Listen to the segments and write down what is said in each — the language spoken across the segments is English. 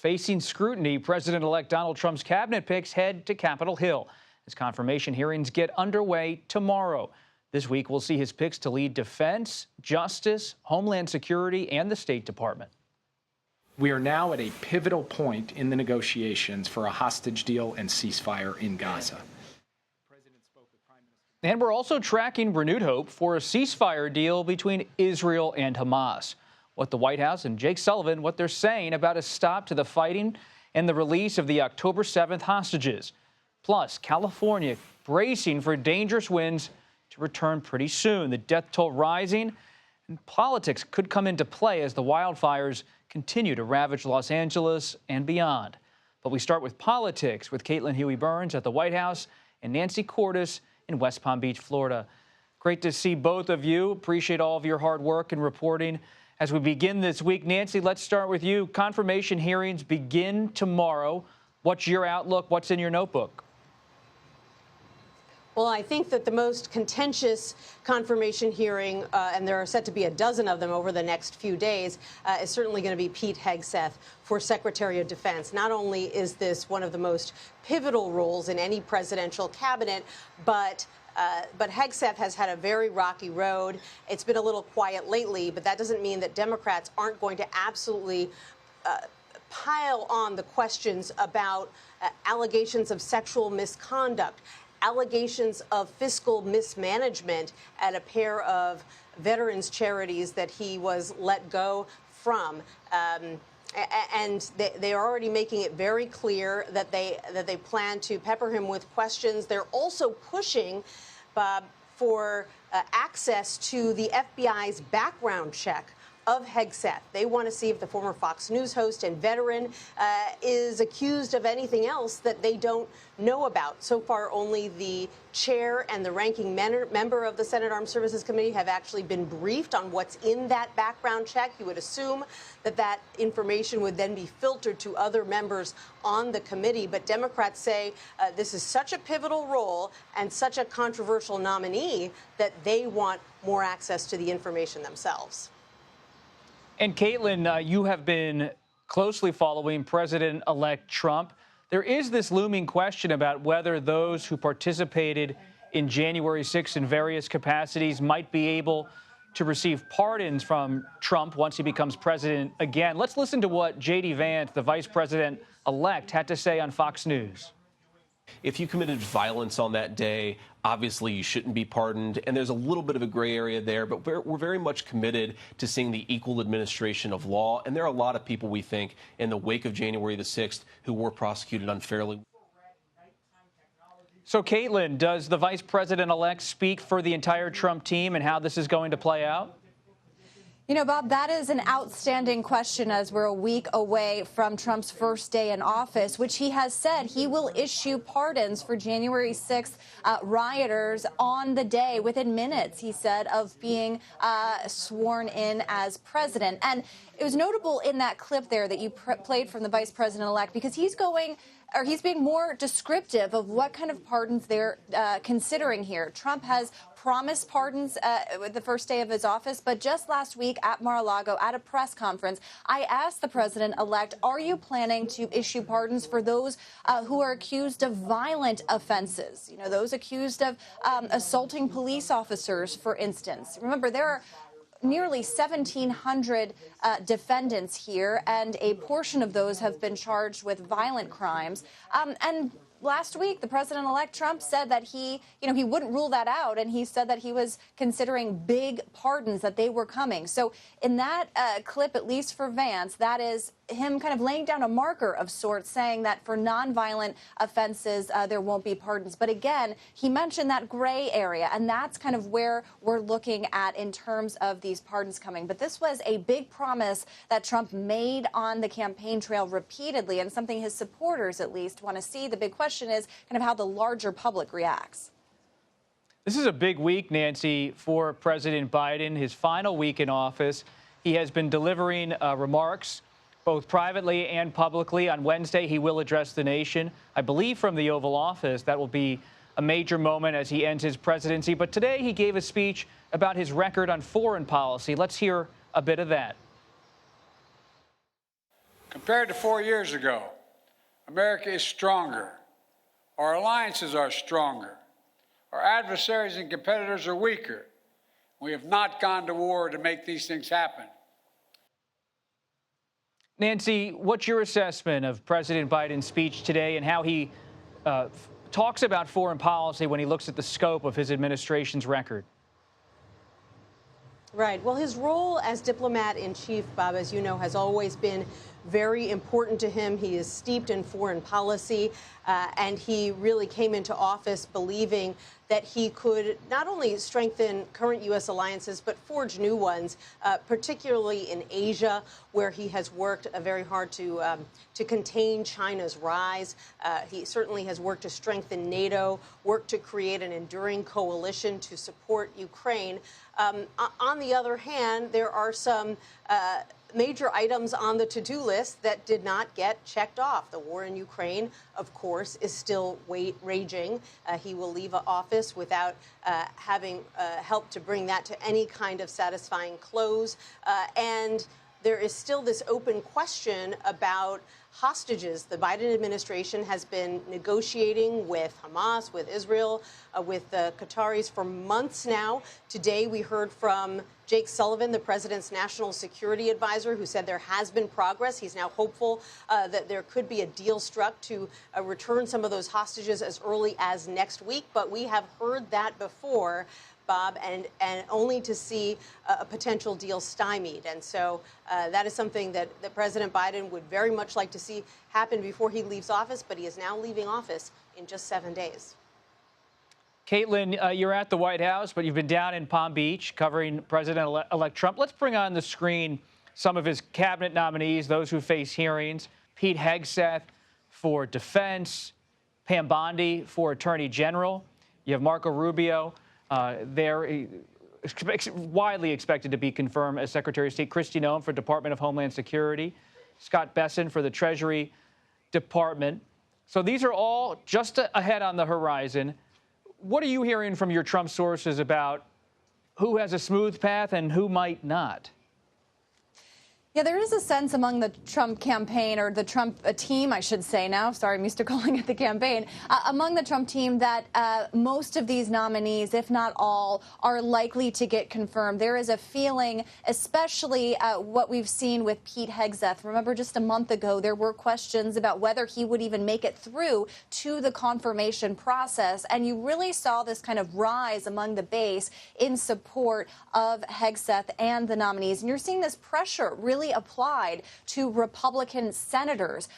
Facing scrutiny, President-elect Donald Trump's cabinet picks head to Capitol Hill as confirmation hearings get underway tomorrow. This week, we'll see his picks to lead defense, justice, homeland security, and the State Department. We are now at a pivotal point in the negotiations for a hostage deal and ceasefire in Gaza. And we're also tracking renewed hope for a ceasefire deal between Israel and Hamas. What the White House and Jake Sullivan, what they're saying about a stop to the fighting and the release of the October 7th hostages. Plus, California bracing for dangerous winds to return pretty soon. The death toll rising, and politics could come into play as the wildfires continue to ravage Los Angeles and beyond. But we start with politics with Caitlin Huey-Burns at the White House and Nancy Cordes in West Palm Beach, Florida. Great to see both of you. Appreciate all of your hard work and reporting. As we begin this week, Nancy, let's start with you. Confirmation hearings begin tomorrow. What's your outlook? What's in your notebook? Well, I think that the most contentious confirmation hearing, and there are set to be a dozen of them over the next few days, is certainly going to be Pete Hegseth for Secretary of Defense. Not only is this one of the most pivotal roles in any presidential cabinet, but Hegseth has had a very rocky road. It's been a little quiet lately, but that doesn't mean that Democrats aren't going to absolutely pile on the questions about allegations of sexual misconduct, allegations of fiscal mismanagement at a pair of veterans charities that he was let go from. And they are already making it very clear that they plan to pepper him with questions. They're also pushing for access to the FBI's background check of Hegseth. They want to see if the former Fox News host and veteran is accused of anything else that they don't know about. So far, only the chair and the ranking member of the Senate Armed Services Committee have actually been briefed on what's in that background check. You would assume that that information would then be filtered to other members on the committee. But Democrats say this is such a pivotal role and such a controversial nominee that they want more access to the information themselves. And Caitlin, you have been closely following President-elect Trump. There is this looming question about whether those who participated in January 6th in various capacities might be able to receive pardons from Trump once he becomes president again. Let's listen to what J.D. Vance, the vice president-elect, had to say on Fox News. If you committed violence on that day, obviously you shouldn't be pardoned. And there's a little bit of a gray area there, but we're very much committed to seeing the equal administration of law. And there are a lot of people, we think, in the wake of January the 6th who were prosecuted unfairly. So, Caitlin, does the vice president-elect speak for the entire Trump team and how this is going to play out? You know, Bob, that is an outstanding question as we're a week away from Trump's first day in office, which he has said he will issue pardons for January 6th rioters on the day, within minutes, he said, of being sworn in as president. And it was notable in that clip there that you played from the vice president-elect because he's being more descriptive of what kind of pardons they're considering here. Trump has promised pardons with the first day of his office, but just last week at Mar-a-Lago at a press conference, I asked the president-elect, are you planning to issue pardons for those who are accused of violent offenses? You know, those accused of assaulting police officers, for instance. Remember, there are nearly 1,700 defendants here, and a portion of those have been charged with violent crimes. And last week, the president-elect Trump said that he wouldn't rule that out, and he said that he was considering big pardons, that they were coming. So in that clip, at least for Vance, that is him kind of laying down a marker of sorts, saying that for nonviolent offenses, there won't be pardons. But again, he mentioned that gray area, and that's kind of where we're looking at in terms of these pardons coming. But this was a big promise that Trump made on the campaign trail repeatedly, and something his supporters, at least, want to see. The big question is kind of how the larger public reacts. This is a big week, Nancy, for President Biden, his final week in office. He has been delivering remarks both privately and publicly. On Wednesday, he will address the nation, I believe, from the Oval Office. That will be a major moment as he ends his presidency. But today he gave a speech about his record on foreign policy. Let's hear a bit of that. Compared to 4 years ago, America is stronger. Our alliances are stronger. Our adversaries and competitors are weaker. We have not gone to war to make these things happen. Nancy, what's your assessment of President Biden's speech today and how he talks about foreign policy when he looks at the scope of his administration's record? Right. Well, his role as diplomat in chief, Bob, as you know, has always been very important to him. He is steeped in foreign policy, and he really came into office believing that he could not only strengthen current U.S. alliances, but forge new ones, particularly in Asia, where he has worked very hard to contain China's rise. He certainly has worked to strengthen NATO, worked to create an enduring coalition to support Ukraine. On the other hand, there are some major items on the to-do list that did not get checked off. The war in Ukraine, of course, is still raging. He will leave office without having helped to bring that to any kind of satisfying close. And there is still this open question about hostages. The Biden administration has been negotiating with Hamas, with Israel, with the Qataris for months now. Today, we heard from Jake Sullivan, the president's national security advisor, who said there has been progress. He's now hopeful that there could be a deal struck to return some of those hostages as early as next week. But we have heard that before, Bob, and only to see a potential deal stymied. And so that is something that President Biden would very much like to see happen before he leaves office, but he is now leaving office in just 7 days. Caitlin, you're at the White House, but you've been down in Palm Beach covering President-elect Trump. Let's bring on the screen some of his cabinet nominees, those who face hearings. Pete Hegseth for defense, Pam Bondi for attorney general. You have Marco Rubio. They're widely expected to be confirmed as Secretary of State. Kristi Noem for Department of Homeland Security. Scott Besson for the Treasury Department. So these are all just ahead on the horizon. What are you hearing from your Trump sources about who has a smooth path and who might not? Yeah, there is a sense among the Trump campaign, or the Trump team, I should say now. Sorry, I'm used to calling it the campaign. Among the Trump team, that most of these nominees, if not all, are likely to get confirmed. There is a feeling, especially what we've seen with Pete Hegseth. Remember, just a month ago, there were questions about whether he would even make it through to the confirmation process. And you really saw this kind of rise among the base in support of Hegseth and the nominees. And you're seeing this pressure really applied to Republican senators.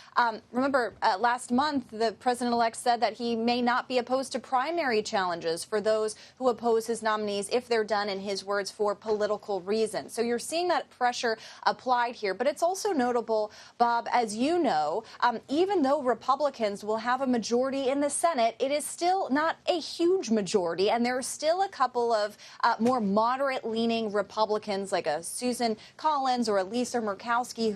Remember, last month, the president-elect said that he may not be opposed to primary challenges for those who oppose his nominees if they're done, in his words, for political reasons. So you're seeing that pressure applied here. But it's also notable, Bob, as you know, even though Republicans will have a majority in the Senate, it is still not a huge majority. And there are still a couple of more moderate-leaning Republicans like a Susan Collins or a Lisa Murkowski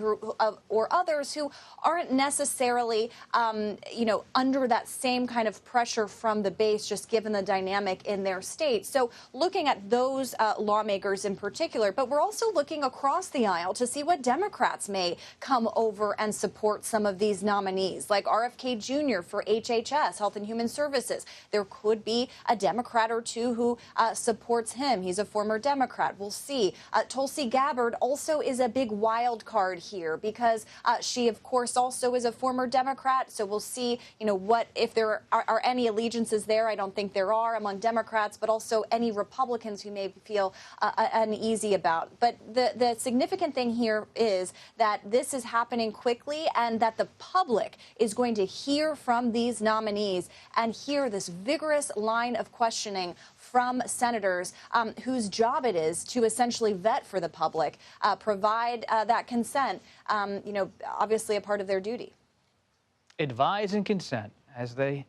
or others who aren't necessarily, under that same kind of pressure from the base, just given the dynamic in their state. So looking at those lawmakers in particular, but we're also looking across the aisle to see what Democrats may come over and support some of these nominees, like RFK Jr. for HHS, Health and Human Services. There could be a Democrat or two who supports him. He's a former Democrat. We'll see. Tulsi Gabbard also is a big wild card here because she, of course, also is a former Democrat. So we'll see, what if there are any allegiances there. I don't think there are among Democrats, but also any Republicans who may feel uneasy about. But the significant thing here is that this is happening quickly and that the public is going to hear from these nominees and hear this vigorous line of questioning from senators whose job it is to essentially vet for the public, provide that consent, obviously a part of their duty. Advise and consent, as they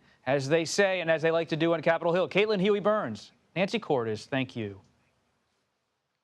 say and as they like to do on Capitol Hill. Caitlin Huey-Burns, Nancy Cordes, thank you.